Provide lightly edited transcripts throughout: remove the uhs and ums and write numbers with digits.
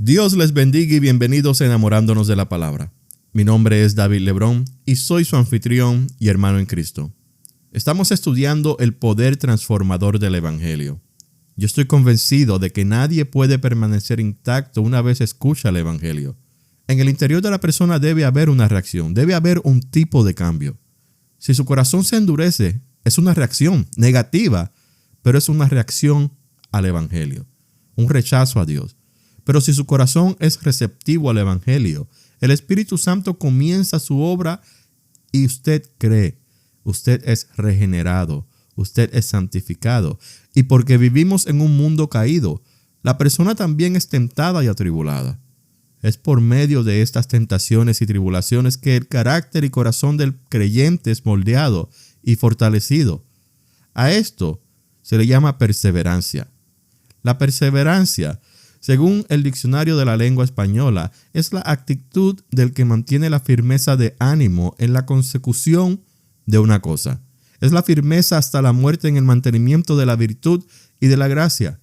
Dios les bendiga y bienvenidos a Enamorándonos de la Palabra. Mi nombre es David Lebrón y soy su anfitrión y hermano en Cristo. Estamos estudiando el poder transformador del Evangelio. Yo estoy convencido de que nadie puede permanecer intacto una vez escucha el Evangelio. En el interior de la persona debe haber una reacción, debe haber un tipo de cambio. Si su corazón se endurece, es una reacción negativa, pero es una reacción al Evangelio, un rechazo a Dios. Pero si su corazón es receptivo al Evangelio, el Espíritu Santo comienza su obra y usted cree, usted es regenerado, usted es santificado. Y porque vivimos en un mundo caído, la persona también es tentada y atribulada. Es por medio de estas tentaciones y tribulaciones que el carácter y corazón del creyente es moldeado y fortalecido. A esto se le llama perseverancia. La perseverancia, según el diccionario de la lengua española, es la actitud del que mantiene la firmeza de ánimo en la consecución de una cosa. Es la firmeza hasta la muerte en el mantenimiento de la virtud y de la gracia.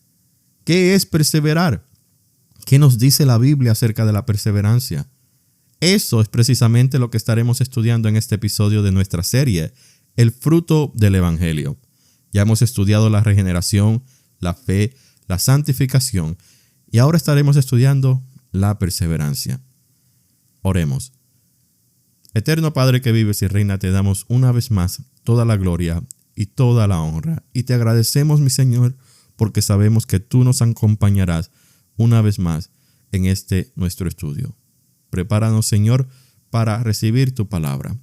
¿Qué es perseverar? ¿Qué nos dice la Biblia acerca de la perseverancia? Eso es precisamente lo que estaremos estudiando en este episodio de nuestra serie, El fruto del Evangelio. Ya hemos estudiado la regeneración, la fe, la santificación, y ahora estaremos estudiando la perseverancia. Oremos. Eterno Padre que vives y reina, te damos una vez más toda la gloria y toda la honra. Y te agradecemos, mi Señor, porque sabemos que tú nos acompañarás una vez más en este nuestro estudio. Prepáranos, Señor, para recibir tu palabra.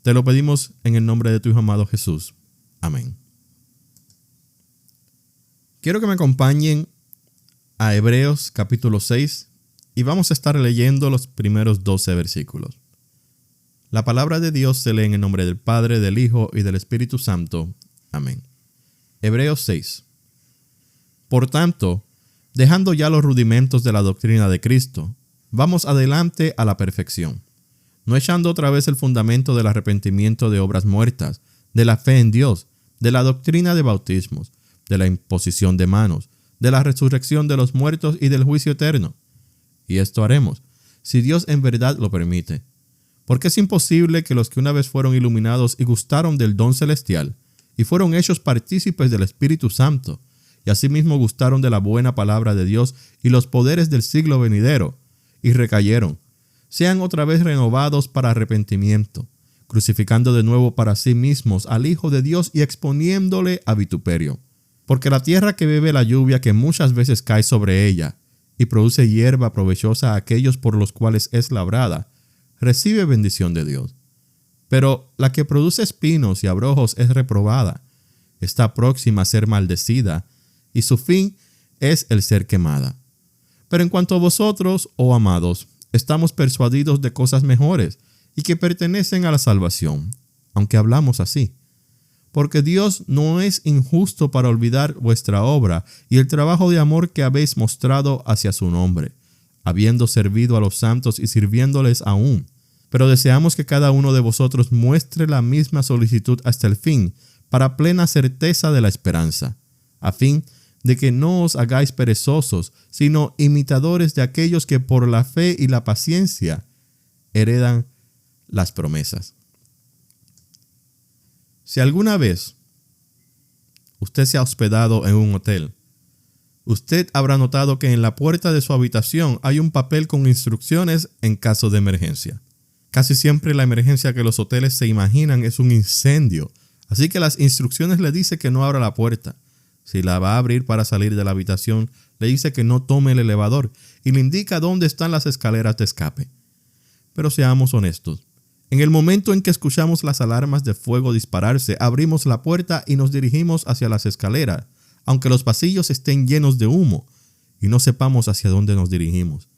Te lo pedimos en el nombre de tu Hijo amado Jesús. Amén. Quiero que me acompañen a Hebreos capítulo 6 y vamos a estar leyendo los primeros 12 versículos. La palabra de Dios se lee en el nombre del Padre, del Hijo y del Espíritu Santo. Amén. Hebreos 6. Por tanto, dejando ya los rudimentos de la doctrina de Cristo, vamos adelante a la perfección, no echando otra vez el fundamento del arrepentimiento de obras muertas, de la fe en Dios, de la doctrina de bautismos, de la imposición de manos, de la resurrección de los muertos y del juicio eterno. Y esto haremos, si Dios en verdad lo permite. Porque es imposible que los que una vez fueron iluminados y gustaron del don celestial, y fueron hechos partícipes del Espíritu Santo, y asimismo gustaron de la buena palabra de Dios y los poderes del siglo venidero, y recayeron, sean otra vez renovados para arrepentimiento, crucificando de nuevo para sí mismos al Hijo de Dios y exponiéndole a vituperio. Porque la tierra que bebe la lluvia que muchas veces cae sobre ella, y produce hierba provechosa a aquellos por los cuales es labrada, recibe bendición de Dios. Pero la que produce espinos y abrojos es reprobada, está próxima a ser maldecida, y su fin es el ser quemada. Pero en cuanto a vosotros, oh amados, estamos persuadidos de cosas mejores, y que pertenecen a la salvación, aunque hablamos así. Porque Dios no es injusto para olvidar vuestra obra y el trabajo de amor que habéis mostrado hacia su nombre, habiendo servido a los santos y sirviéndoles aún. Pero deseamos que cada uno de vosotros muestre la misma solicitud hasta el fin, para plena certeza de la esperanza, a fin de que no os hagáis perezosos, sino imitadores de aquellos que por la fe y la paciencia heredan las promesas. Si alguna vez usted se ha hospedado en un hotel, usted habrá notado que en la puerta de su habitación hay un papel con instrucciones en caso de emergencia. Casi siempre la emergencia que los hoteles se imaginan es un incendio, así que las instrucciones le dicen que no abra la puerta. Si la va a abrir para salir de la habitación, le dice que no tome el elevador y le indica dónde están las escaleras de escape. Pero seamos honestos. En el momento en que escuchamos las alarmas de fuego dispararse, abrimos la puerta y nos dirigimos hacia las escaleras, aunque los pasillos estén llenos de humo y no sepamos hacia dónde nos dirigimos.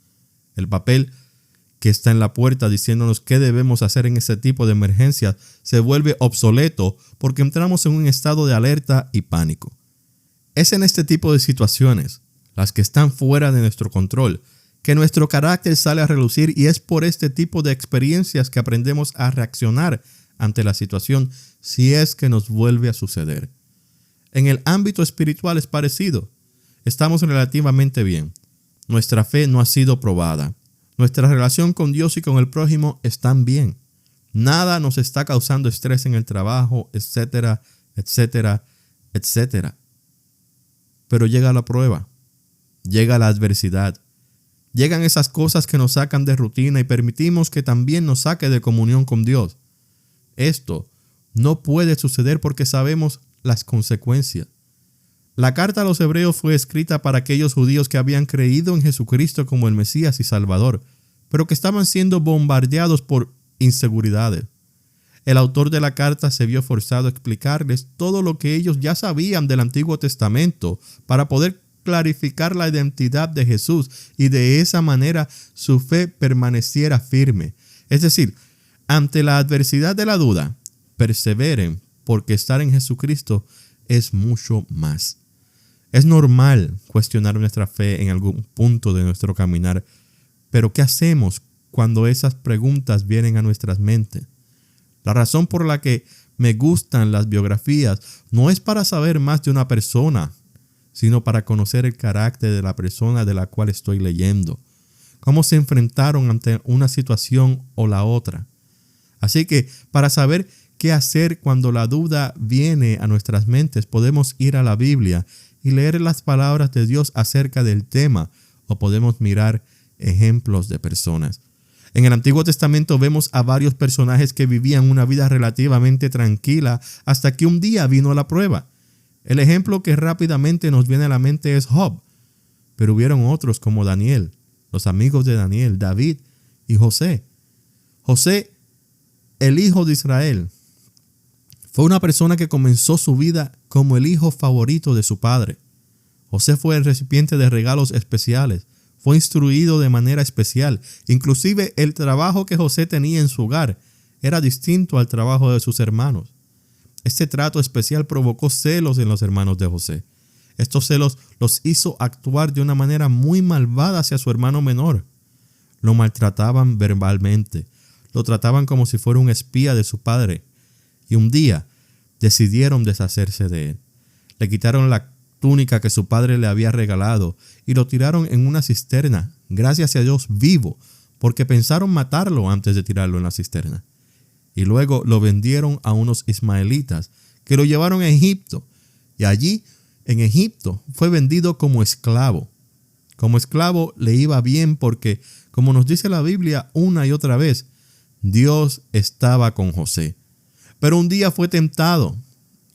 El papel que está en la puerta diciéndonos qué debemos hacer en ese tipo de emergencias se vuelve obsoleto porque entramos en un estado de alerta y pánico. Es en este tipo de situaciones, las que están fuera de nuestro control, que nuestro carácter sale a relucir, y es por este tipo de experiencias que aprendemos a reaccionar ante la situación si es que nos vuelve a suceder. En el ámbito espiritual es parecido. Estamos relativamente bien. nuestra fe no ha sido probada. Nuestra relación con Dios y con el prójimo están bien. Nada nos está causando estrés en el trabajo, etcétera, etcétera, etcétera. Pero llega la prueba, llega la adversidad, llegan esas cosas que nos sacan de rutina y permitimos que también nos saque de comunión con Dios. Esto no puede suceder porque sabemos las consecuencias. La carta a los Hebreos fue escrita para aquellos judíos que habían creído en Jesucristo como el Mesías y Salvador, pero que estaban siendo bombardeados por inseguridades. El autor de la carta se vio forzado a explicarles todo lo que ellos ya sabían del Antiguo Testamento para poder clarificar la identidad de Jesús y de esa manera su fe permaneciera firme. Es decir, ante la adversidad de la duda, perseveren porque estar en Jesucristo es mucho más. Es normal cuestionar nuestra fe en algún punto de nuestro caminar, pero ¿qué hacemos cuando esas preguntas vienen a nuestras mentes? La razón por la que me gustan las biografías no es para saber más de una persona, sino para conocer el carácter de la persona de la cual estoy leyendo, cómo se enfrentaron ante una situación o la otra. Así que para saber qué hacer cuando la duda viene a nuestras mentes, podemos ir a la Biblia y leer las palabras de Dios acerca del tema, o podemos mirar ejemplos de personas. En el Antiguo Testamento vemos a varios personajes que vivían una vida relativamente tranquila hasta que un día vino la prueba. El ejemplo que rápidamente nos viene a la mente es Job, pero hubieron otros como Daniel, los amigos de Daniel, David y José. José, el hijo de Israel, fue una persona que comenzó su vida como el hijo favorito de su padre. José fue el recipiente de regalos especiales. Fue instruido de manera especial. Inclusive el trabajo que José tenía en su hogar era distinto al trabajo de sus hermanos. Este trato especial provocó celos en los hermanos de José. Estos celos los hizo actuar de una manera muy malvada hacia su hermano menor. Lo maltrataban verbalmente. Lo trataban como si fuera un espía de su padre. Y un día decidieron deshacerse de él. Le quitaron la túnica que su padre le había regalado y lo tiraron en una cisterna, gracias a Dios vivo, porque pensaron matarlo antes de tirarlo en la cisterna. Y luego lo vendieron a unos ismaelitas que lo llevaron a Egipto, y allí en Egipto fue vendido como esclavo. Como esclavo le iba bien porque, como nos dice la Biblia una y otra vez, Dios estaba con José. Pero un día fue tentado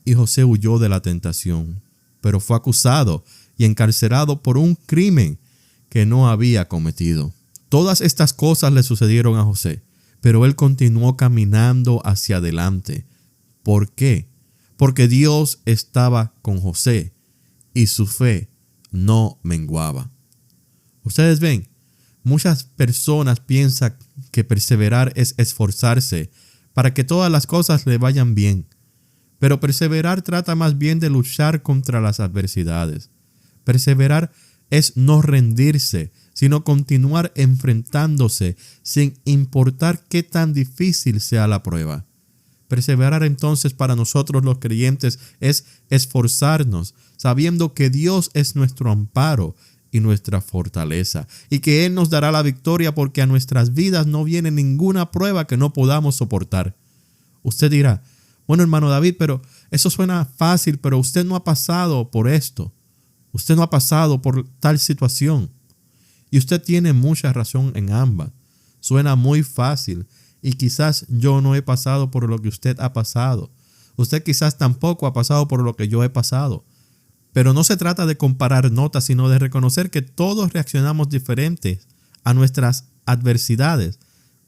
y José huyó de la tentación, pero fue acusado y encarcelado por un crimen que no había cometido. Todas estas cosas le sucedieron a José, pero él continuó caminando hacia adelante. ¿Por qué? Porque Dios estaba con José y su fe no menguaba. Ustedes ven, muchas personas piensan que perseverar es esforzarse para que todas las cosas le vayan bien. Pero perseverar trata más bien de luchar contra las adversidades. Perseverar es no rendirse, sino continuar enfrentándose sin importar qué tan difícil sea la prueba. Perseverar entonces para nosotros los creyentes es esforzarnos, sabiendo que Dios es nuestro amparo y nuestra fortaleza, y que Él nos dará la victoria porque a nuestras vidas no viene ninguna prueba que no podamos soportar. Usted dirá, bueno, hermano David, pero eso suena fácil, pero usted no ha pasado por esto. Usted no ha pasado por tal situación. Y usted tiene mucha razón en ambas. Suena muy fácil y quizás yo no he pasado por lo que usted ha pasado. Usted quizás tampoco ha pasado por lo que yo he pasado. Pero no se trata de comparar notas, sino de reconocer que todos reaccionamos diferentes a nuestras adversidades,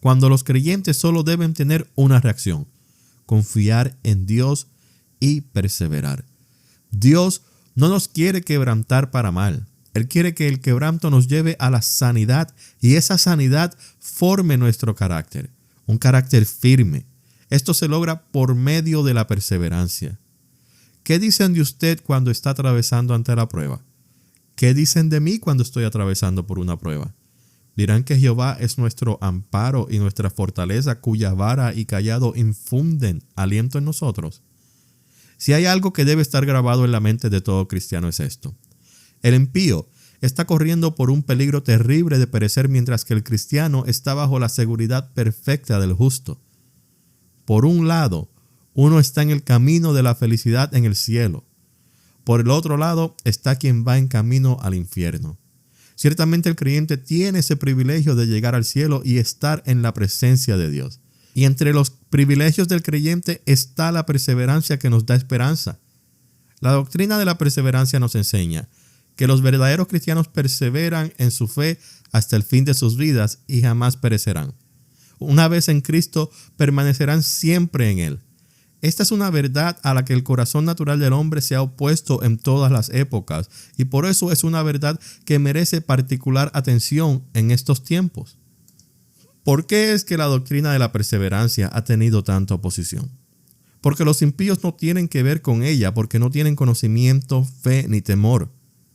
cuando los creyentes solo deben tener una reacción: confiar en Dios y perseverar. Dios no nos quiere quebrantar para mal. Él quiere que el quebranto nos lleve a la sanidad y esa sanidad forme nuestro carácter, un carácter firme. Esto se logra por medio de la perseverancia. ¿Qué dicen de usted cuando está atravesando ante la prueba? ¿Qué dicen de mí cuando estoy atravesando por una prueba? Dirán que Jehová es nuestro amparo y nuestra fortaleza, cuya vara y cayado infunden aliento en nosotros. Si hay algo que debe estar grabado en la mente de todo cristiano es esto: el impío está corriendo por un peligro terrible de perecer, mientras que el cristiano está bajo la seguridad perfecta del justo. Por un lado, uno está en el camino de la felicidad en el cielo. Por el otro lado está quien va en camino al infierno. Ciertamente el creyente tiene ese privilegio de llegar al cielo y estar en la presencia de Dios. Y entre los privilegios del creyente está la perseverancia que nos da esperanza. La doctrina de la perseverancia nos enseña que los verdaderos cristianos perseveran en su fe hasta el fin de sus vidas y jamás perecerán. Una vez en Cristo, permanecerán siempre en Él. Esta es una verdad a la que el corazón natural del hombre se ha opuesto en todas las épocas, y por eso es una verdad que merece particular atención en estos tiempos. ¿Por qué es que la doctrina de la perseverancia ha tenido tanta oposición? Porque los impíos no tienen que ver con ella, porque no tienen conocimiento, fe ni temor.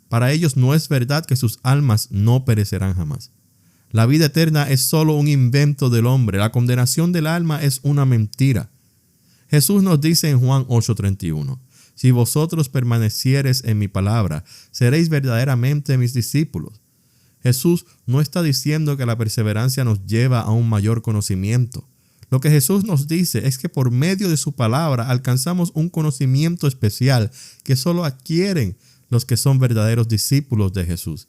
Para ellos no es verdad que sus almas no perecerán jamás. La vida eterna es solo un invento del hombre. La condenación del alma es una mentira. Jesús nos dice en Juan 8:31, si vosotros permaneciereis en mi palabra, seréis verdaderamente mis discípulos. Jesús no está diciendo que la perseverancia nos lleva a un mayor conocimiento. Lo que Jesús nos dice es que por medio de su palabra alcanzamos un conocimiento especial que solo adquieren los que son verdaderos discípulos de Jesús.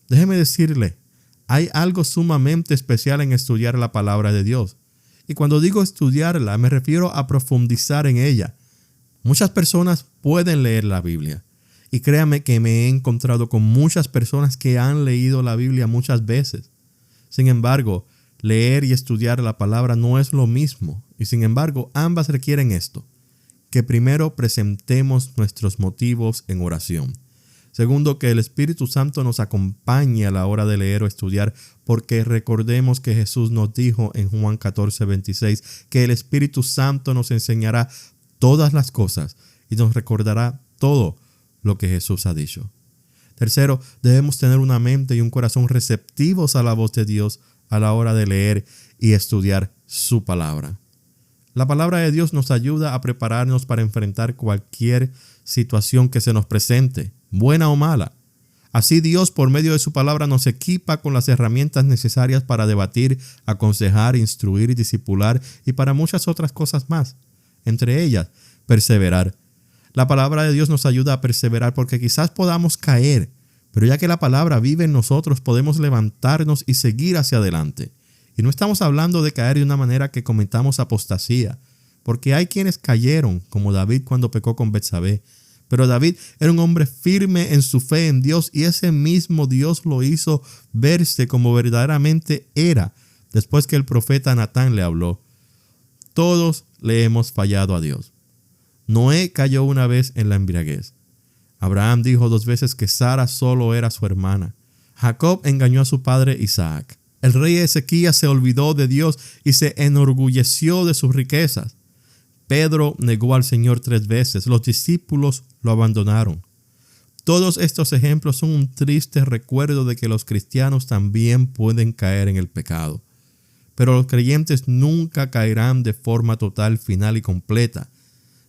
Déjeme decirle, hay algo sumamente especial en estudiar la palabra de Dios. Y cuando digo estudiarla, me refiero a profundizar en ella. Muchas personas pueden leer la Biblia. Y créame que me he encontrado con muchas personas que han leído la Biblia muchas veces. Sin embargo, leer y estudiar la palabra no es lo mismo. Y sin embargo, ambas requieren esto: que primero presentemos nuestros motivos en oración. Segundo, que el Espíritu Santo nos acompañe a la hora de leer o estudiar, porque recordemos que Jesús nos dijo en Juan 14:26 que el Espíritu Santo nos enseñará todas las cosas y nos recordará todo lo que Jesús ha dicho. Tercero, debemos tener una mente y un corazón receptivos a la voz de Dios a la hora de leer y estudiar su palabra. La palabra de Dios nos ayuda a prepararnos para enfrentar cualquier situación que se nos presente, buena o mala. Así Dios, por medio de su palabra, nos equipa con las herramientas necesarias para debatir, aconsejar, instruir y discipular, y para muchas otras cosas más. Entre ellas, perseverar. La palabra de Dios nos ayuda a perseverar porque quizás podamos caer, pero ya que la palabra vive en nosotros, podemos levantarnos y seguir hacia adelante. Y no estamos hablando de caer de una manera que cometamos apostasía, porque hay quienes cayeron, como David cuando pecó con Betsabé. Pero David era un hombre firme en su fe en Dios, y ese mismo Dios lo hizo verse como verdaderamente era después que el profeta Natán le habló. Todos le hemos fallado a Dios. Noé cayó una vez en la embriaguez. Abraham dijo 2 veces que Sara solo era su hermana. Jacob engañó a su padre Isaac. El rey Ezequías se olvidó de Dios y se enorgulleció de sus riquezas. Pedro negó al Señor 3 veces. Los discípulos lo abandonaron. Todos estos ejemplos son un triste recuerdo de que los cristianos también pueden caer en el pecado. Pero los creyentes nunca caerán de forma total, final y completa,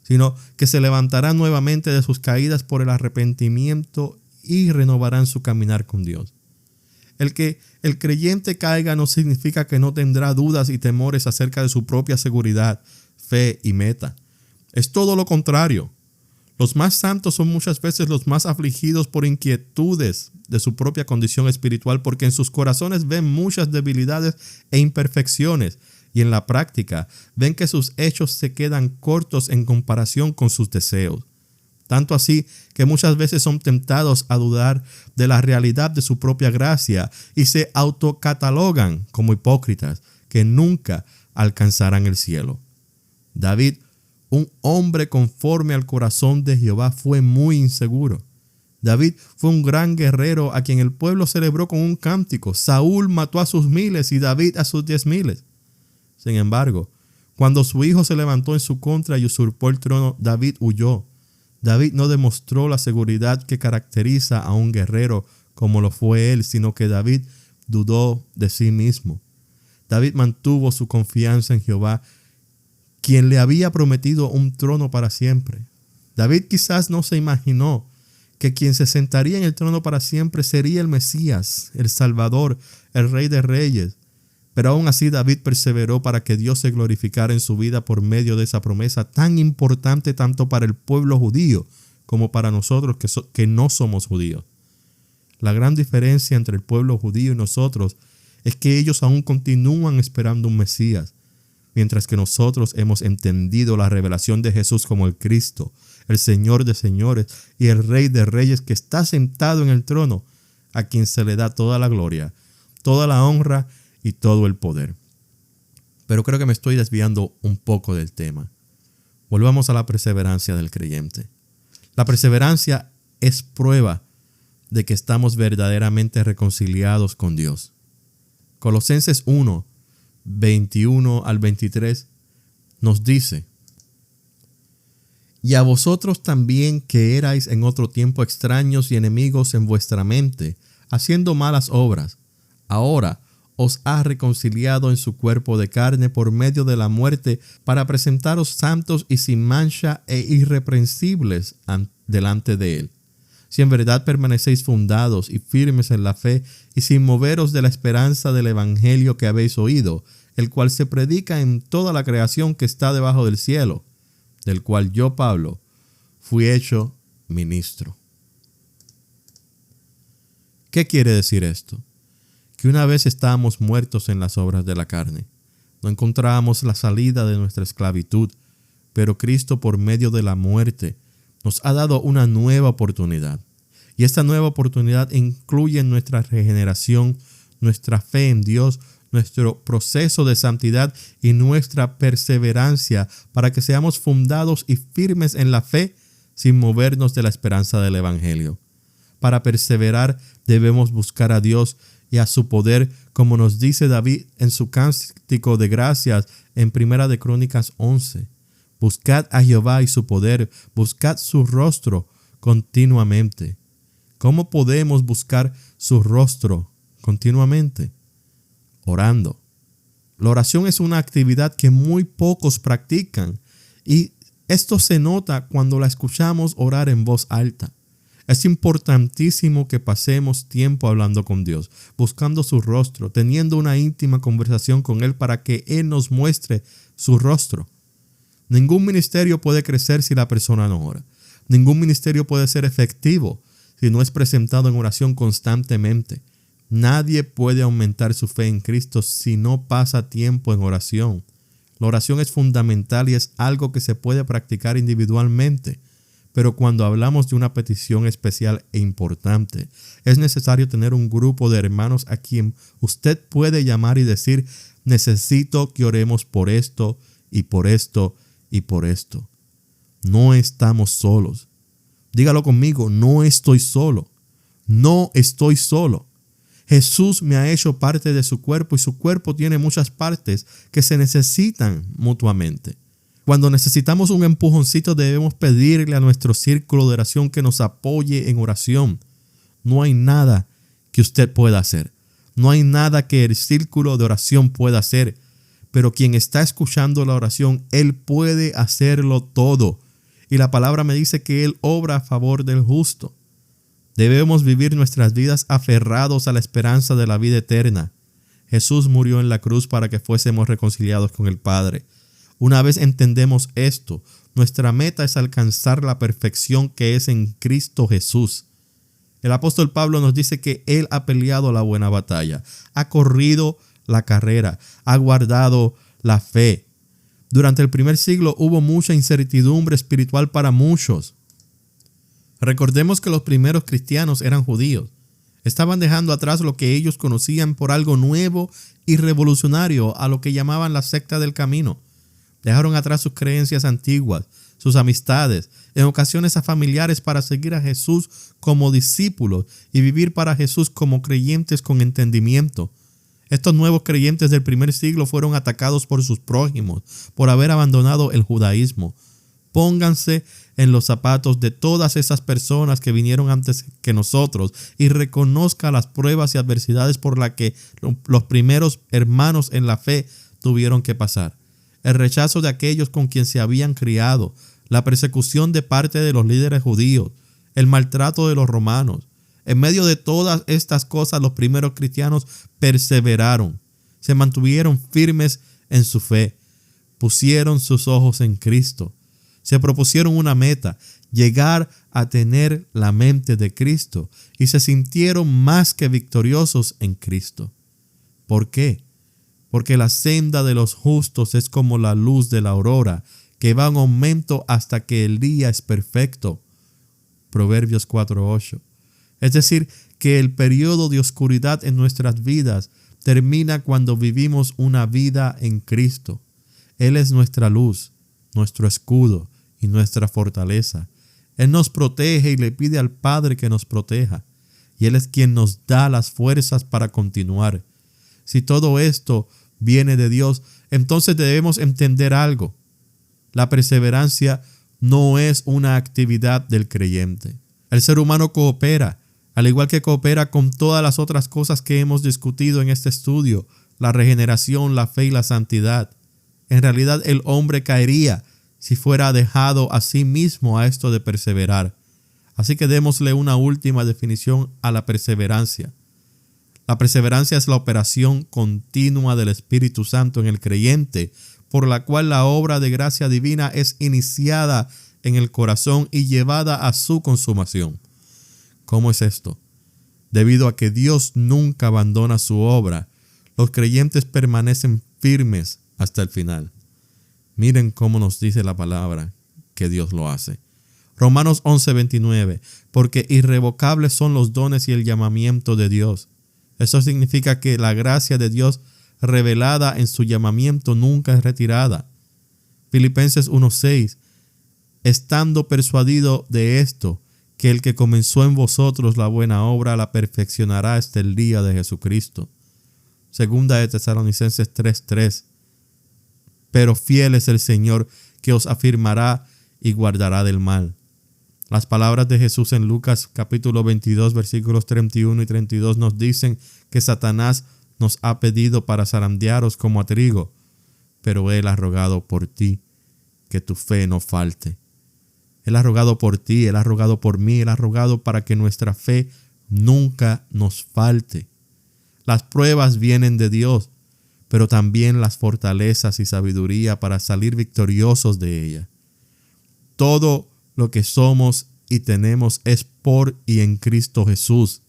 sino que se levantarán nuevamente de sus caídas por el arrepentimiento y renovarán su caminar con Dios. El que el creyente caiga no significa que no tendrá dudas y temores acerca de su propia seguridad, fe y meta. Es todo lo contrario. Los más santos son muchas veces los más afligidos por inquietudes de su propia condición espiritual, porque en sus corazones ven muchas debilidades e imperfecciones, y en la práctica ven que sus hechos se quedan cortos en comparación con sus deseos. Tanto así que muchas veces son tentados a dudar de la realidad de su propia gracia y se autocatalogan como hipócritas que nunca alcanzarán el cielo. David, un hombre conforme al corazón de Jehová, fue muy inseguro. David fue un gran guerrero a quien el pueblo celebró con un cántico. Saúl mató a sus 1000 y David a sus 10,000. Sin embargo, cuando su hijo se levantó en su contra y usurpó el trono, David huyó. David no demostró la seguridad que caracteriza a un guerrero como lo fue él, sino que David dudó de sí mismo. David mantuvo su confianza en Jehová, quien le había prometido un trono para siempre. David quizás no se imaginó que quien se sentaría en el trono para siempre sería el Mesías, el Salvador, el Rey de Reyes. Pero aún así David perseveró para que Dios se glorificara en su vida por medio de esa promesa tan importante tanto para el pueblo judío como para nosotros que no somos judíos. La gran diferencia entre el pueblo judío y nosotros es que ellos aún continúan esperando un Mesías, mientras que nosotros hemos entendido la revelación de Jesús como el Cristo, el Señor de señores y el Rey de reyes que está sentado en el trono, a quien se le da toda la gloria, toda la honra y todo el poder. Pero creo que me estoy desviando un poco del tema. Volvamos a la perseverancia del creyente. La perseverancia es prueba de que estamos verdaderamente reconciliados con Dios. Colosenses 1, 21 al 23 nos dice: y a vosotros también que erais en otro tiempo extraños y enemigos en vuestra mente, haciendo malas obras, ahora os ha reconciliado en su cuerpo de carne por medio de la muerte, para presentaros santos y sin mancha e irreprensibles delante de él. Si en verdad permanecéis fundados y firmes en la fe, y sin moveros de la esperanza del evangelio que habéis oído, el cual se predica en toda la creación que está debajo del cielo, del cual yo, Pablo, fui hecho ministro. ¿Qué quiere decir esto? Que una vez estábamos muertos en las obras de la carne, no encontrábamos la salida de nuestra esclavitud, pero Cristo, por medio de la muerte, nos ha dado una nueva oportunidad. Y esta nueva oportunidad incluye nuestra regeneración, nuestra fe en Dios, nuestro proceso de santidad y nuestra perseverancia para que seamos fundados y firmes en la fe sin movernos de la esperanza del evangelio. Para perseverar debemos buscar a Dios y a su poder, como nos dice David en su cántico de gracias en 1 Crónicas 11. Buscad a Jehová y su poder, buscad su rostro continuamente. ¿Cómo podemos buscar su rostro continuamente? Orando. La oración es una actividad que muy pocos practican, y esto se nota cuando la escuchamos orar en voz alta. Es importantísimo que pasemos tiempo hablando con Dios, buscando su rostro, teniendo una íntima conversación con Él para que Él nos muestre su rostro. Ningún ministerio puede crecer si la persona no ora. Ningún ministerio puede ser efectivo si no es presentado en oración constantemente. Nadie puede aumentar su fe en Cristo si no pasa tiempo en oración. La oración es fundamental y es algo que se puede practicar individualmente. Pero cuando hablamos de una petición especial e importante, es necesario tener un grupo de hermanos a quien usted puede llamar y decir: necesito que oremos por esto y por esto y por esto. No estamos solos. Dígalo conmigo: no estoy solo. No estoy solo. Jesús me ha hecho parte de su cuerpo y su cuerpo tiene muchas partes que se necesitan mutuamente. Cuando necesitamos un empujoncito, debemos pedirle a nuestro círculo de oración que nos apoye en oración. No hay nada que usted pueda hacer. No hay nada que el círculo de oración pueda hacer. Pero quien está escuchando la oración, Él puede hacerlo todo. Y la palabra me dice que Él obra a favor del justo. Debemos vivir nuestras vidas aferrados a la esperanza de la vida eterna. Jesús murió en la cruz para que fuésemos reconciliados con el Padre. Una vez entendemos esto, nuestra meta es alcanzar la perfección que es en Cristo Jesús. El apóstol Pablo nos dice que Él ha peleado la buena batalla, ha corrido la carrera, ha guardado la fe. Durante el primer siglo hubo mucha incertidumbre espiritual para muchos. Recordemos que los primeros cristianos eran judíos. Estaban dejando atrás lo que ellos conocían por algo nuevo y revolucionario, a lo que llamaban la secta del camino. Dejaron atrás sus creencias antiguas, sus amistades, en ocasiones a familiares, para seguir a Jesús como discípulos y vivir para Jesús como creyentes con entendimiento. Estos nuevos creyentes del primer siglo fueron atacados por sus prójimos por haber abandonado el judaísmo. Pónganse en los zapatos de todas esas personas que vinieron antes que nosotros y reconozca las pruebas y adversidades por las que los primeros hermanos en la fe tuvieron que pasar. El rechazo de aquellos con quien se habían criado, la persecución de parte de los líderes judíos, el maltrato de los romanos. En medio de todas estas cosas, los primeros cristianos perseveraron, se mantuvieron firmes en su fe, pusieron sus ojos en Cristo, se propusieron una meta, llegar a tener la mente de Cristo, y se sintieron más que victoriosos en Cristo. ¿Por qué? Porque la senda de los justos es como la luz de la aurora, que va en aumento hasta que el día es perfecto. Proverbios 4:8. Es decir, que el periodo de oscuridad en nuestras vidas termina cuando vivimos una vida en Cristo. Él es nuestra luz, nuestro escudo y nuestra fortaleza. Él nos protege y le pide al Padre que nos proteja. Y Él es quien nos da las fuerzas para continuar. Si todo esto viene de Dios, entonces debemos entender algo. La perseverancia no es una actividad del creyente. El ser humano coopera, al igual que coopera con todas las otras cosas que hemos discutido en este estudio, la regeneración, la fe y la santidad. En realidad, el hombre caería si fuera dejado a sí mismo a esto de perseverar. Así que démosle una última definición a la perseverancia. La perseverancia es la operación continua del Espíritu Santo en el creyente, por la cual la obra de gracia divina es iniciada en el corazón y llevada a su consumación. ¿Cómo es esto? Debido a que Dios nunca abandona su obra, los creyentes permanecen firmes hasta el final. Miren cómo nos dice la palabra que Dios lo hace. Romanos 11:29, porque irrevocables son los dones y el llamamiento de Dios. Eso significa que la gracia de Dios revelada en su llamamiento nunca es retirada. Filipenses 1:6, estando persuadido de esto, que el que comenzó en vosotros la buena obra la perfeccionará hasta el día de Jesucristo. Segunda de Tesalonicenses 3:3, pero fiel es el Señor que os afirmará y guardará del mal. Las palabras de Jesús en Lucas capítulo 22 versículos 31 y 32 nos dicen que Satanás nos ha pedido para zarandearos como a trigo, pero Él ha rogado por ti, que tu fe no falte. Él ha rogado por ti, Él ha rogado por mí, Él ha rogado para que nuestra fe nunca nos falte. Las pruebas vienen de Dios, pero también las fortalezas y sabiduría para salir victoriosos de ella. Todo lo que somos y tenemos es por y en Cristo Jesús.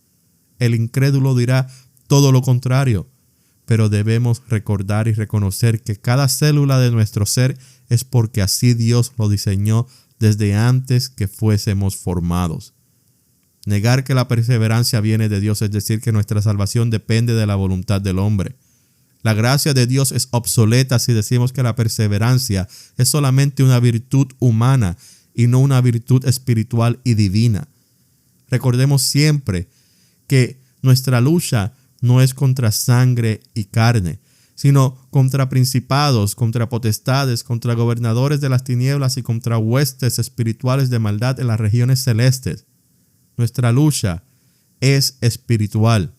El incrédulo dirá todo lo contrario, pero debemos recordar y reconocer que cada célula de nuestro ser es porque así Dios lo diseñó desde antes que fuésemos formados. Negar que la perseverancia viene de Dios es decir que nuestra salvación depende de la voluntad del hombre. La gracia de Dios es obsoleta si decimos que la perseverancia es solamente una virtud humana y no una virtud espiritual y divina. Recordemos siempre que nuestra lucha no es contra sangre y carne, sino contra principados, contra potestades, contra gobernadores de las tinieblas y contra huestes espirituales de maldad en las regiones celestes. Nuestra lucha es espiritual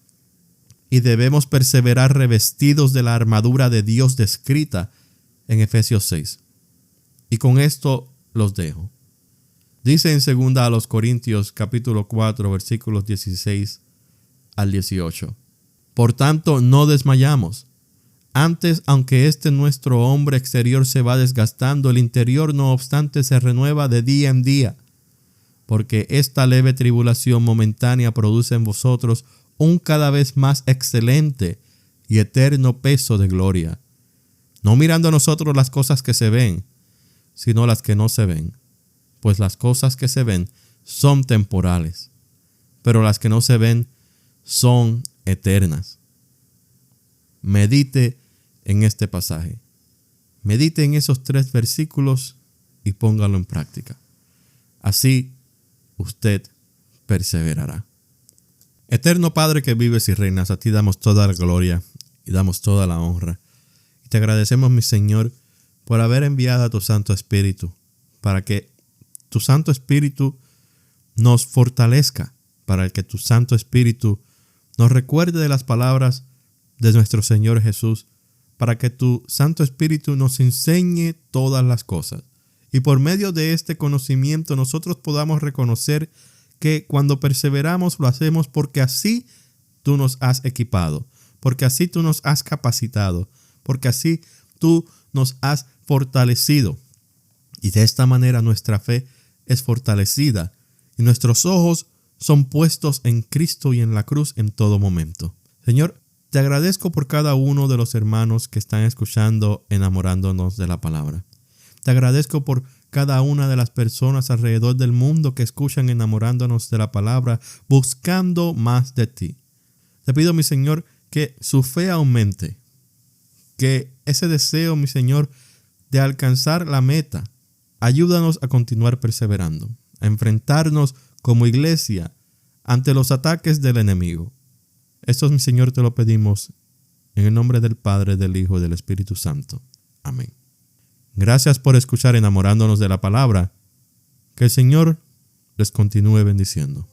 y debemos perseverar revestidos de la armadura de Dios descrita en Efesios 6. Y con esto los dejo. Dice en 2 Corintios capítulo 4 versículos 16 al 18. Por tanto, no desmayamos. Antes, aunque nuestro hombre exterior se va desgastando, el interior no obstante se renueva de día en día. Porque esta leve tribulación momentánea produce en vosotros un cada vez más excelente y eterno peso de gloria. No mirando a nosotros las cosas que se ven, sino las que no se ven. Pues las cosas que se ven son temporales, pero las que no se ven son eternas. Medite en este pasaje. Medite en esos 3 versículos y póngalo en práctica. Así usted perseverará. Eterno Padre que vives y reinas, a ti damos toda la gloria y damos toda la honra. Y te agradecemos, mi Señor, por haber enviado a tu Santo Espíritu, para que tu Santo Espíritu nos fortalezca, para que tu Santo Espíritu nos recuerde de las palabras de nuestro Señor Jesús, para que tu Santo Espíritu nos enseñe todas las cosas. Y por medio de este conocimiento nosotros podamos reconocer que cuando perseveramos lo hacemos porque así tú nos has equipado, porque así tú nos has capacitado, porque así tú nos has fortalecido. Y de esta manera nuestra fe es fortalecida y nuestros ojos son puestos en Cristo y en la cruz en todo momento. Señor, te agradezco por cada uno de los hermanos que están escuchando Enamorándonos de la Palabra. Te agradezco por cada una de las personas alrededor del mundo que escuchan Enamorándonos de la Palabra, buscando más de ti. Te pido, mi Señor, que su fe aumente, que ese deseo, mi Señor, de alcanzar la meta, ayúdanos a continuar perseverando, a enfrentarnos como iglesia ante los ataques del enemigo. Esto, mi Señor, te lo pedimos en el nombre del Padre, del Hijo y del Espíritu Santo. Amén. Gracias por escuchar Enamorándonos de la Palabra. Que el Señor les continúe bendiciendo.